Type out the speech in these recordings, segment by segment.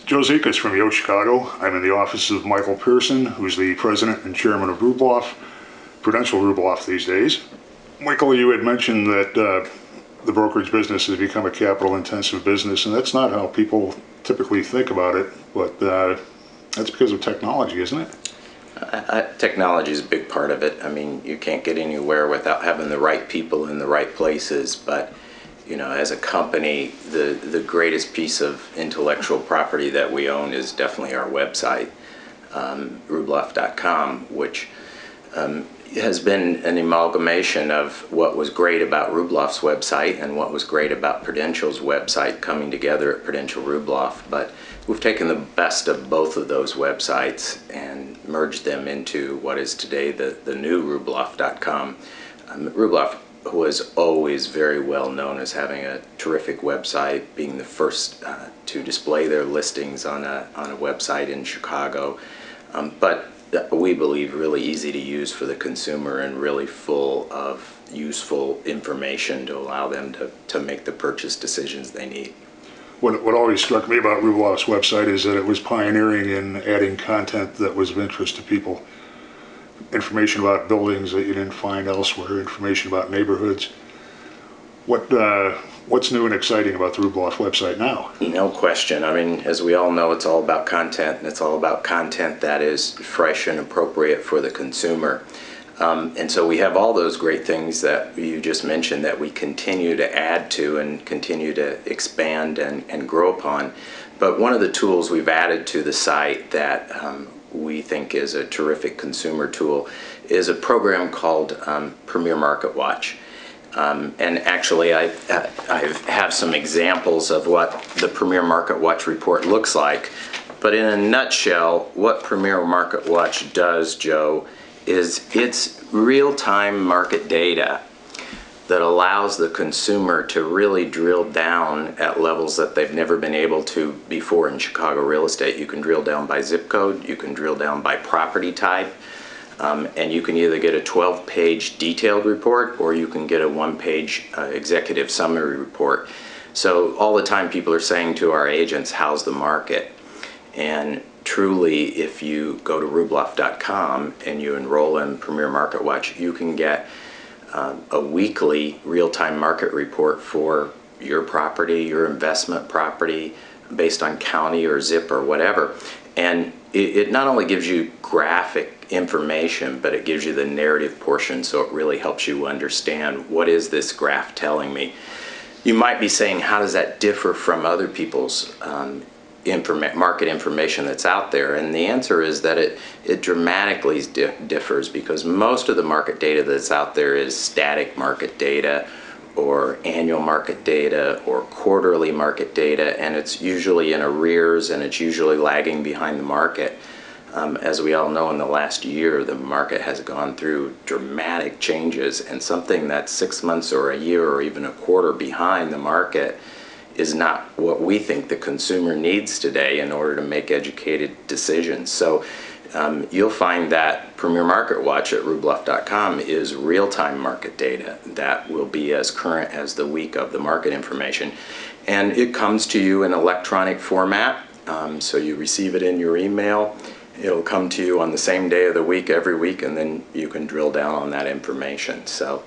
Joe Zekas from YoChicago. I'm in the office of Michael Pierson, who's the president and chairman of Rubloff, Prudential Rubloff these days. Michael, you had mentioned that the brokerage business has become a capital-intensive business, and that's not how people typically think about it, but that's because of technology, isn't it? Technology is a big part of it. I mean, you can't get anywhere without having the right people in the right places, but you know, as a company, the greatest piece of intellectual property that we own is definitely our website, Rubloff.com, which has been an amalgamation of what was great about Rubloff's website and what was great about Prudential's website coming together at Prudential Rubloff. But we've taken the best of both of those websites and merged them into what is today the new Rubloff.com. Rubloff was always very well known as having a terrific website, being the first to display their listings on a website in Chicago, but we believe really easy to use for the consumer and really full of useful information to allow them to make the purchase decisions they need. What always struck me about Rubloff's website is that it was pioneering in adding content that was of interest to people. Information about buildings that you didn't find elsewhere, information about neighborhoods. What's new and exciting about the Rubloff website now? No question. I mean, as we all know, it's all about content, and it's all about content that is fresh and appropriate for the consumer. And so we have all those great things that you just mentioned that we continue to add to and continue to expand and grow upon. But one of the tools we've added to the site that we think is a terrific consumer tool is a program called Premier Market Watch. And actually I have some examples of what the Premier Market Watch report looks like. But in a nutshell, what Premier Market Watch does, Joe, is it's real-time market data that allows the consumer to really drill down at levels that they've never been able to before in Chicago real estate. You can drill down by zip code, you can drill down by property type, and you can either get a 12-page detailed report or you can get a one-page executive summary report. So all the time people are saying to our agents, how's the market? And truly, if you go to Rubloff.com and you enroll in Premier Market Watch, you can get a weekly real-time market report for your property, your investment property, based on county or zip or whatever. And it not only gives you graphic information, but it gives you the narrative portion, so it really helps you understand what is this graph telling me. You might be saying, how does that differ from other people's market information that's out there? And the answer is that it dramatically differs, because most of the market data that's out there is static market data or annual market data or quarterly market data, and it's usually in arrears and it's usually lagging behind the market. As we all know, in the last year the market has gone through dramatic changes, and something that's 6 months or a year or even a quarter behind the market is not what we think the consumer needs today in order to make educated decisions. So you'll find that Premier Market Watch at Rubloff.com is real-time market data that will be as current as the week of the market information. And it comes to you in electronic format, so you receive it in your email. It'll come to you on the same day of the week every week, and then you can drill down on that information. So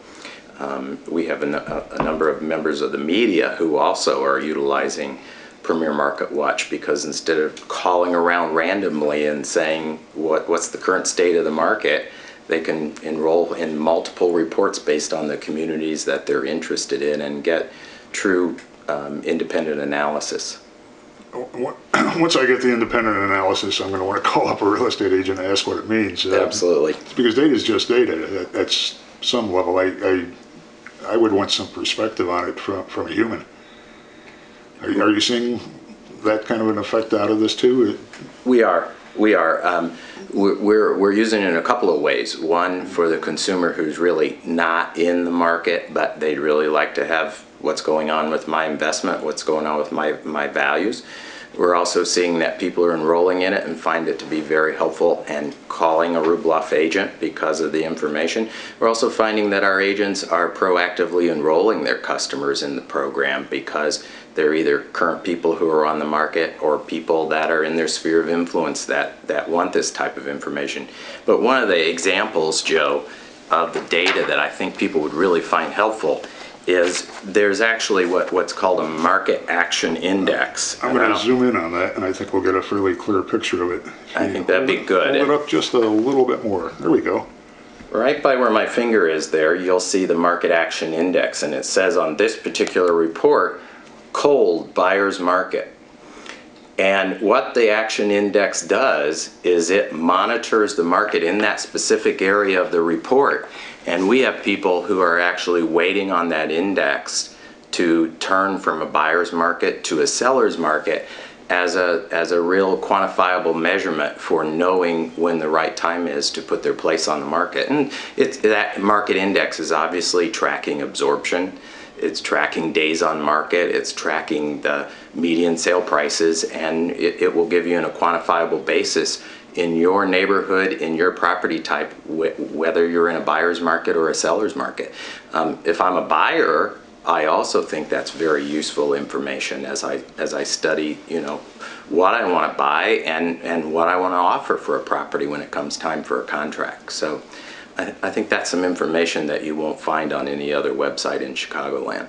we have a number of members of the media who also are utilizing Premier Market Watch, because instead of calling around randomly and saying what's the current state of the market, they can enroll in multiple reports based on the communities that they're interested in and get true independent analysis. Once I get the independent analysis, I'm going to want to call up a real estate agent and ask what it means. Absolutely. Because data is just data. At some level, I would want some perspective on it from a human. Are you seeing that kind of an effect out of this too? We are. We're using it in a couple of ways. One, for the consumer who's really not in the market, but they'd really like to have what's going on with my investment, what's going on with my values. We're also seeing that people are enrolling in it and find it to be very helpful and calling a Rubloff agent because of the information. We're also finding that our agents are proactively enrolling their customers in the program because they're either current people who are on the market or people that are in their sphere of influence that want this type of information. But one of the examples, Joe, of the data that I think people would really find helpful is there's actually what's called a market action index. I'm going to zoom in on that, and I think we'll get a fairly clear picture of it. I think that'd be good. Hold it up just a little bit more. There we go. Right by where my finger is there, you'll see the market action index, and it says on this particular report, cold buyer's market. And what the action index does is it monitors the market in that specific area of the report. And we have people who are actually waiting on that index to turn from a buyer's market to a seller's market as a real quantifiable measurement for knowing when the right time is to put their place on the market. And that market index is obviously tracking absorption. It's tracking days on market, it's tracking the median sale prices, and it will give you on a quantifiable basis in your neighborhood, in your property type, whether you're in a buyer's market or a seller's market. If I'm a buyer, I also think that's very useful information as I study, what I want to buy and what I want to offer for a property when it comes time for a contract. So I think that's some information that you won't find on any other website in Chicagoland.